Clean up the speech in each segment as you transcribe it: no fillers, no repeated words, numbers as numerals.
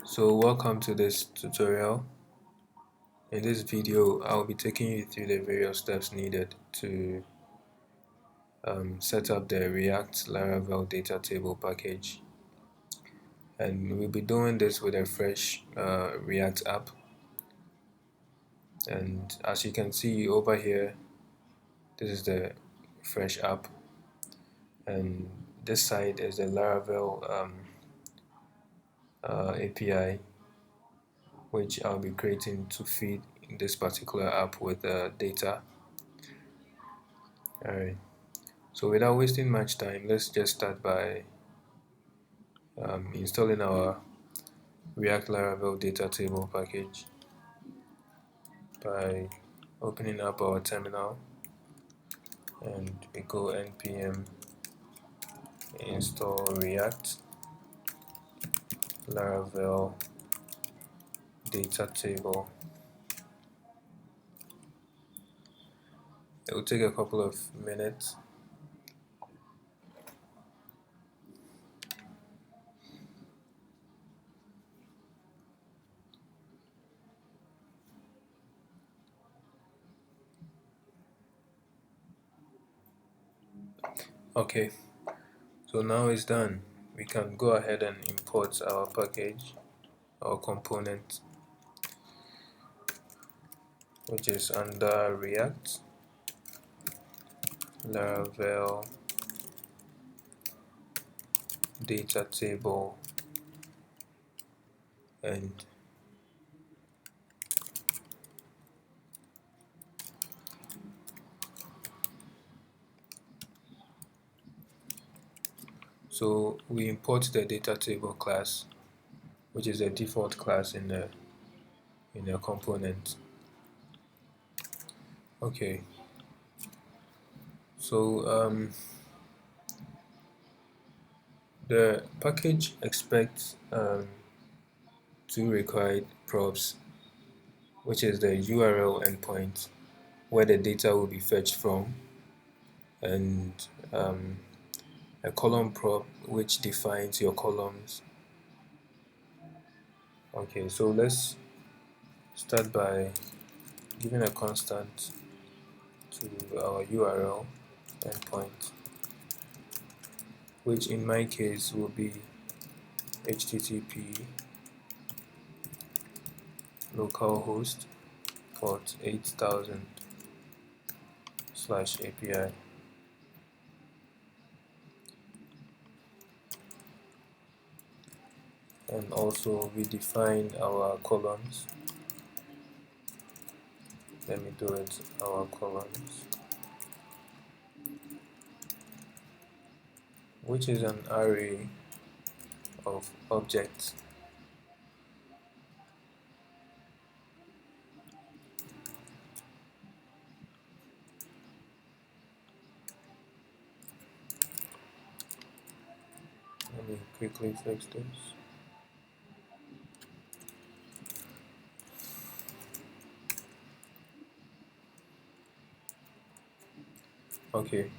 So welcome to this tutorial. In this video, I'll be taking you through the various steps needed to set up the react-laravel-datatable package. And we'll be doing this with a fresh React app. And as you can see over here, this is the fresh app. And this side is the Laravel API, which I'll be creating to feed this particular app with data. Alright. So without wasting much time, let's just start by installing our react-laravel-datatable package by opening up our terminal, and we go npm install react-laravel-datatable. It will take a couple of minutes. Okay, so now it's done. We can go ahead and import our package, our component, which is under React Laravel data table, and so we import the data table class, which is a default class in the component. Okay, so the package expects two required props, which is the URL endpoint where the data will be fetched from, and a column prop which defines your columns. Okay, so let's start by giving a constant to our URL endpoint, which in my case will be http localhost port 8000/API. And also we define our columns. Let me do it, our columns, which is an array of objects. Let me quickly fix this. Okay,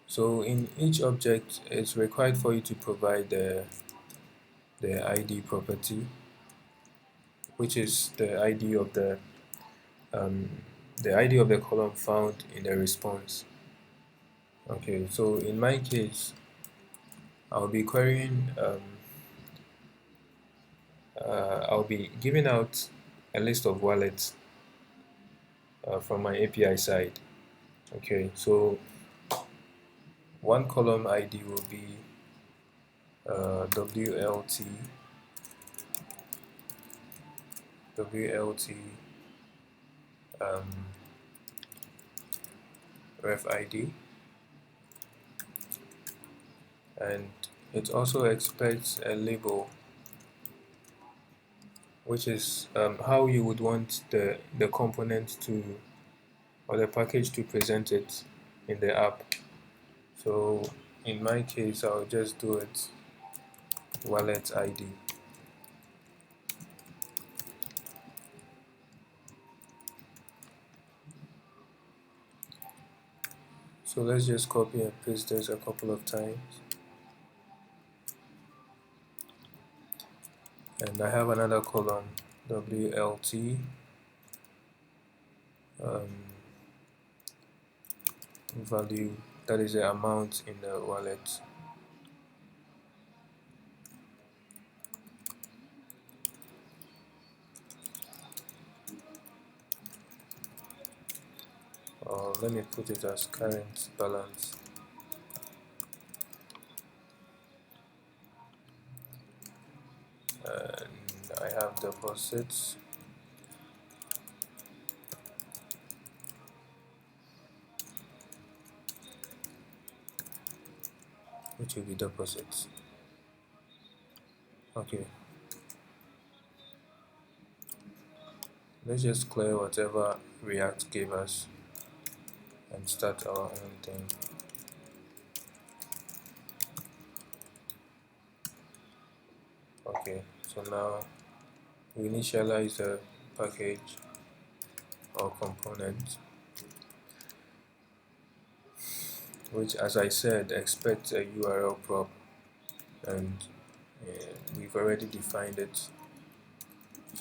so in each object it's required for you to provide the ID property, which is the ID of the column found in the response. Okay, so in my case, I'll be querying, I'll be giving out a list of wallets from my API side. Okay, so one column ID will be WLT ref ID, and it also expects a label, which is how you would want the component to, or the package to present it in the app. So in my case, I'll just do it wallet ID. So let's just copy and paste this a couple of times, and I have another column, WLT, value, that is the amount in the wallet. Or let me put it as current balance. And I have deposits, which will be deposits. Okay, let's just clear whatever React gave us and start our own thing. Okay, so now we initialize the package or component, which, as I said, expects a URL prop, and we've already defined it.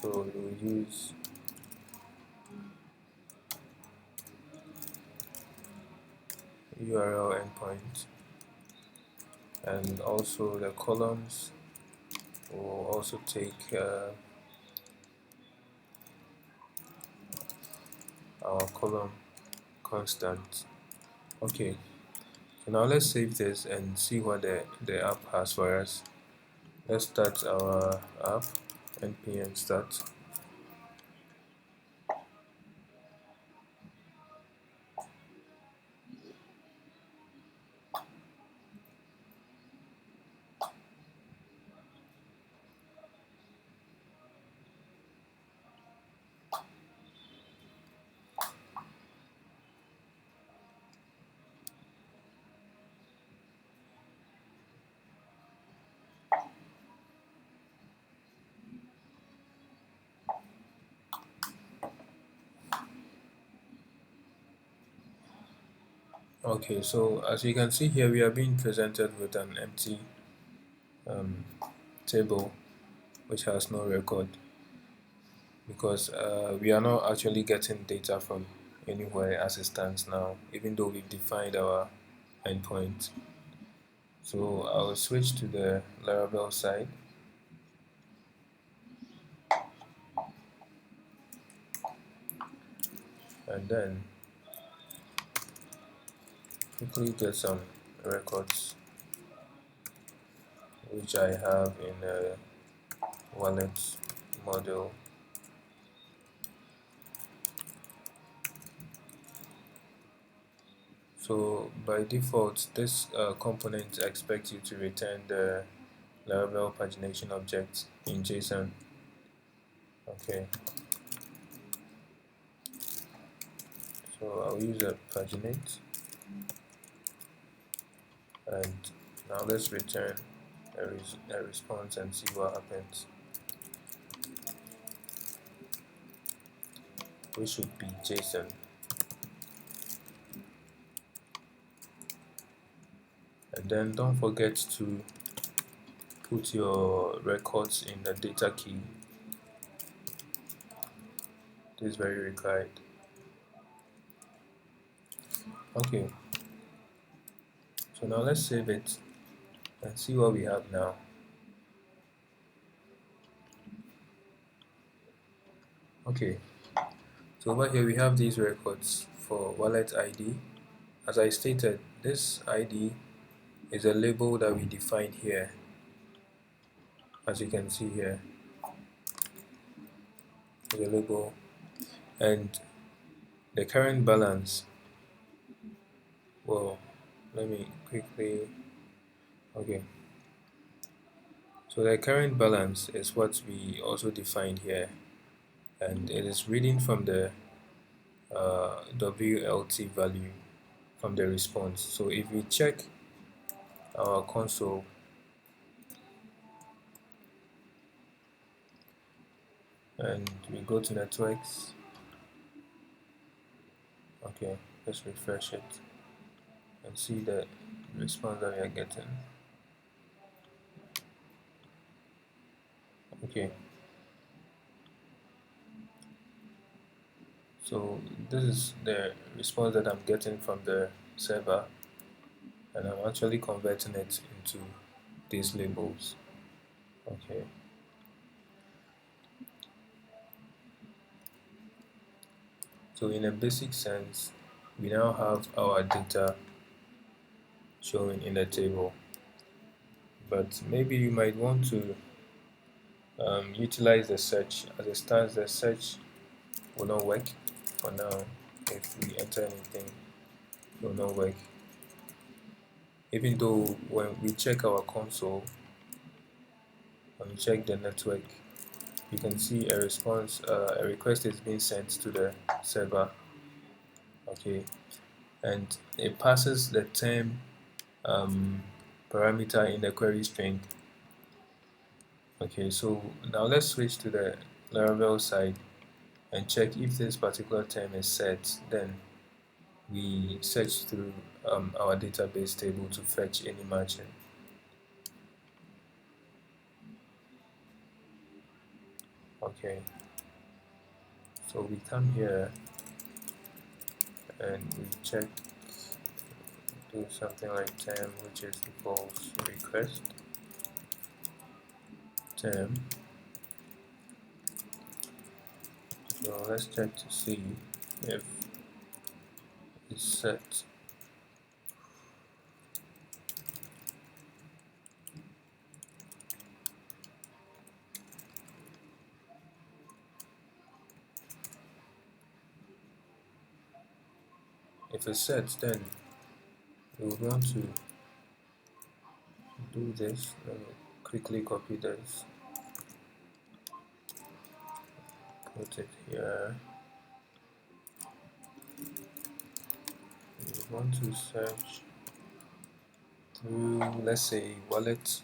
So we'll use URL endpoint, and also the columns will also take our column constant. Okay, so now let's save this and see what the app has for us. Let's start our app, npm start. Okay, so as you can see here, we are being presented with an empty table which has no record, because we are not actually getting data from anywhere as it stands now, even though we've defined our endpoint. So I'll switch to the Laravel side, and then quickly get some records which I have in a wallet model. So by default, this component expects you to return the Laravel pagination object in JSON. Okay, so I'll use a paginate, and now let's return a response and see what happens. This should be JSON. And then don't forget to put your records in the data key. This is very required. Okay, so now let's save it and see what we have now. Okay, so over here we have these records for wallet ID. As I stated, this ID is a label that we defined here, as you can see here. Is a label, and the current balance, well, let me quickly, okay, so the current balance is what we also defined here, and it is reading from the WLT value from the response. So if we check our console, and we go to networks, okay, let's refresh it and see the response that we are getting. Okay, so this is the response that I'm getting from the server, and I'm actually converting it into these labels. Okay, so in a basic sense, we now have our data showing in the table, but maybe you might want to utilize the search. As it stands, the search will not work for now. If we enter anything, it will not work, even though when we check our console and check the network, you can see a response, a request is being sent to the server. Okay, and it passes the term parameter in the query string. Okay, so now let's switch to the Laravel side and check if this particular term is set. Then we search through our database table to fetch any matching. Okay, so we come here and we check, do something like term, which is equals request term. So let's check to see if it's set. If it's set, then we would want to do this. Let me quickly copy this, put it here. We want to search through, let's say, wallet,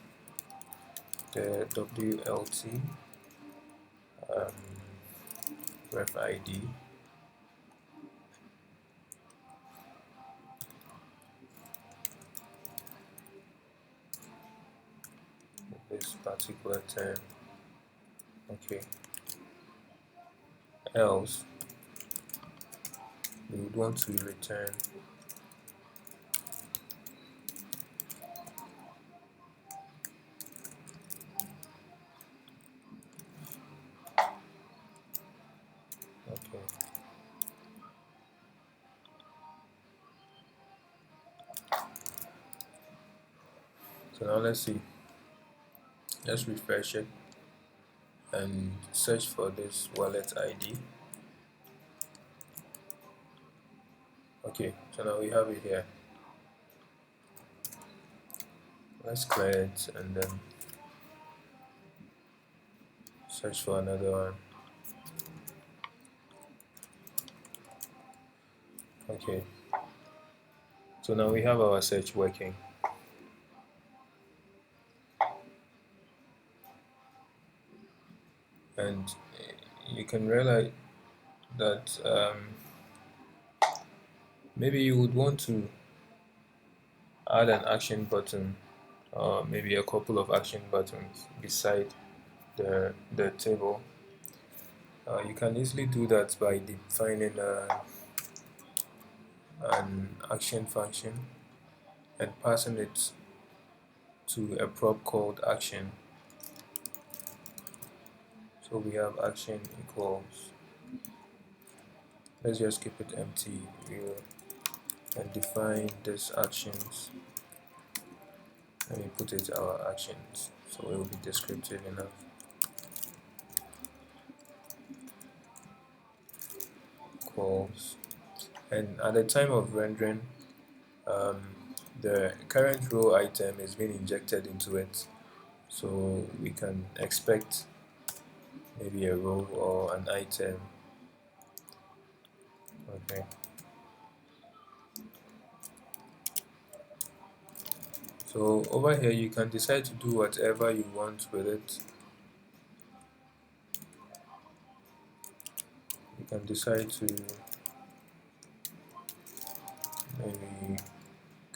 the WLT, ref ID, this particular term. Okay, else we would want to return okay. So now let's see. Let's refresh it and search for this wallet ID. Okay, so now we have it here. Let's clear it and then search for another one. Okay, so now we have our search working. And you can realize that maybe you would want to add an action button, or maybe a couple of action buttons beside the table. You can easily do that by defining an action function and passing it to a prop called action. So we have action equals, let's just keep it empty here and define this actions. Let me put it our actions so it will be descriptive enough. Equals, and at the time of rendering, the current row item is being injected into it, so we can expect maybe a row or an item. Okay, so over here you can decide to do whatever you want with it. You can decide to maybe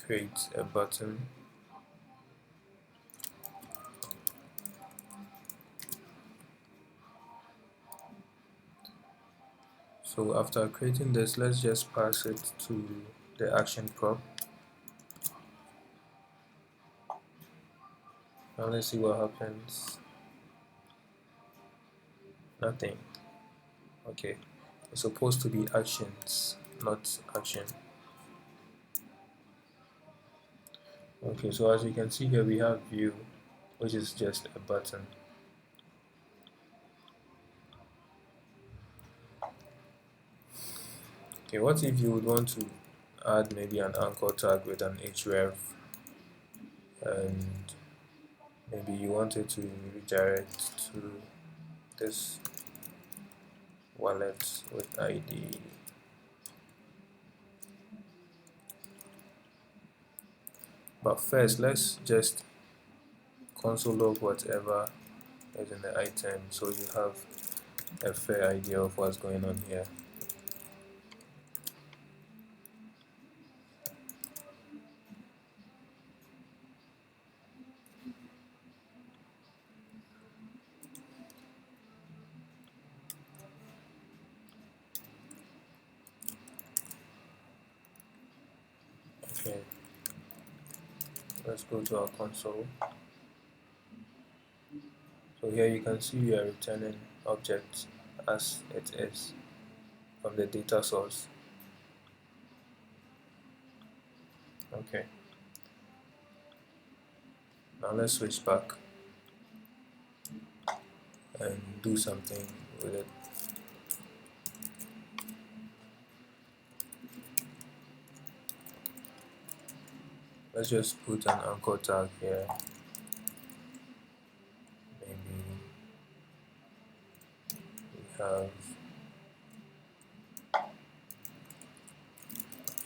create a button, So after creating this, let's just pass it to the action prop. Now let's see what happens. Nothing. Okay, it's supposed to be actions, not action. Okay, so as you can see here, we have view, which is just a button. Okay, what if you would want to add maybe an anchor tag with an href, and maybe you wanted to redirect to this wallet with ID. But first, let's just console log whatever is in the item so you have a fair idea of what's going on here. Okay, let's go to our console. So here you can see we are returning objects as it is from the data source. Okay, now let's switch back and do something with it. Let's just put an anchor tag here. Maybe we have,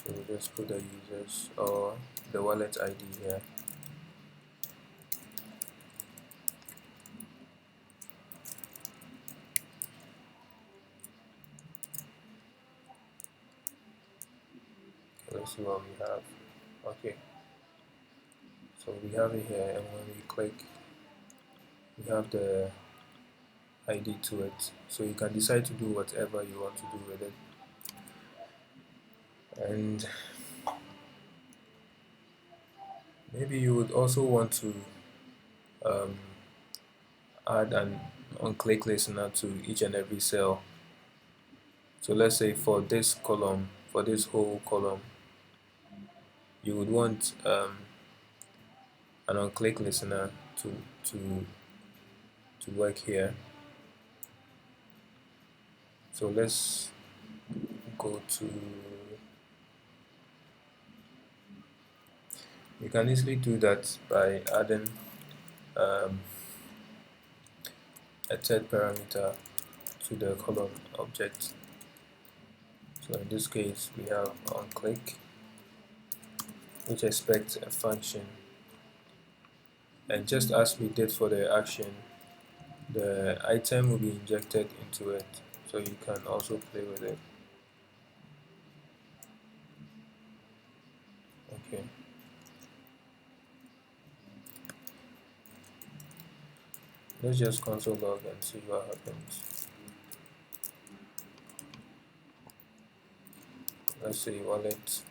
so we just put the users or the wallet ID here. Okay, let's see what we have. Okay, so we have it here, and when we click, we have the ID to it. So you can decide to do whatever you want to do with it. And maybe you would also want to um, add an on-click listener to each and every cell. So let's say for this column, for this whole column, you would want an on-click listener to to work here. So let's go to, you can easily do that by adding a third parameter to the column object. So in this case we have onClick, which expects a function, and just as we did for the action, the item will be injected into it, so you can also play with it. Okay, let's just console log and see what happens. Let's say wallet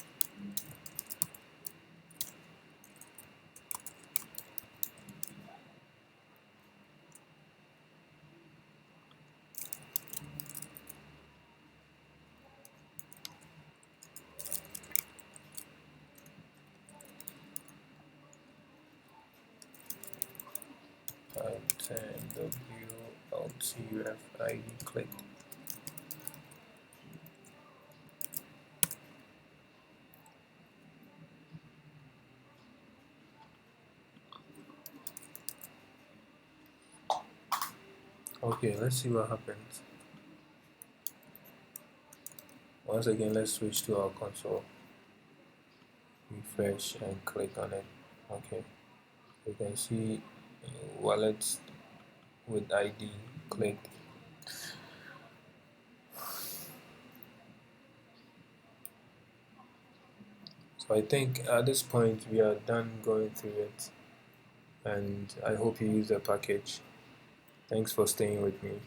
item w-l-t-u-f-i-d click. Okay, let's see what happens. Once again, let's switch to our console, refresh and click on it. Okay, you can see wallet with ID clicked. So I think at this point we are done going through it, and I hope you use the package. Thanks for staying with me.